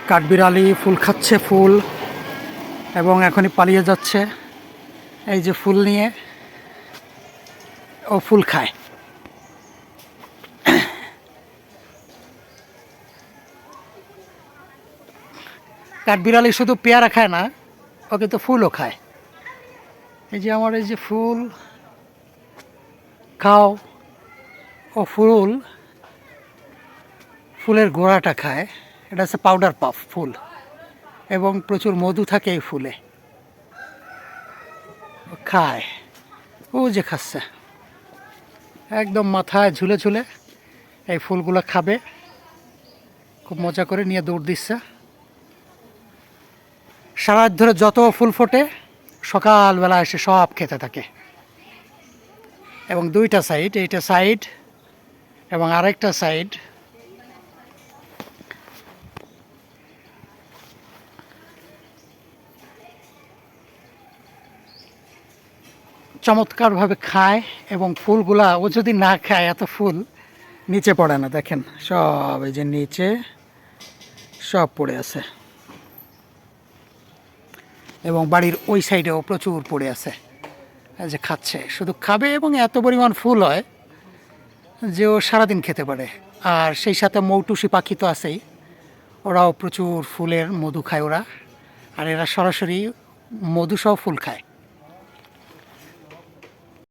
কাঠবিড়ালি ফুল খাচ্ছে ফুল, এবং এখনই পালিয়ে যাচ্ছে। এই যে ফুল নিয়ে ও ফুল খায়। কাঠবিড়ালি শুধু পেয়ারা খায় না, ও কিন্তু ফুলও খায়। এই যে আমার এই যে ফুল খাও, ও ফুলের গোড়াটা খায়। এটা হচ্ছে পাউডার পাফ ফুল, এবং প্রচুর মধু থাকে এই ফুলে। ও খায়, ও যে খাচ্ছে একদম মাথায় ঝুলে ঝুলে এই ফুলগুলো খাবে। খুব মজা করে নিয়ে দৌড় দিচ্ছে। সারা রাত ধরে যত ফুল ফোটে সকালবেলা এসে সব খেতে থাকে। এবং দুইটা সাইড, এইটা সাইড এবং আরেকটা সাইড, চমৎকারভাবে খায়। এবং ফুলগুলা ও যদি না খায়, এত ফুল নিচে পড়ে না, দেখেন সব এই যে নিচে সব পড়ে আছে। এবং বাড়ির ওই সাইডেও প্রচুর পড়ে আছে। এই যে খাচ্ছে, শুধু খাবে। এবং এত পরিমাণ ফুল হয় যে ও সারাদিন খেতে পারে। আর সেই সাথে মৌটুসি পাখি তো আছেই, ওরাও প্রচুর ফুলের মধু খায় ওরা। আর এরা সরাসরি মধুসহ ফুল খায়।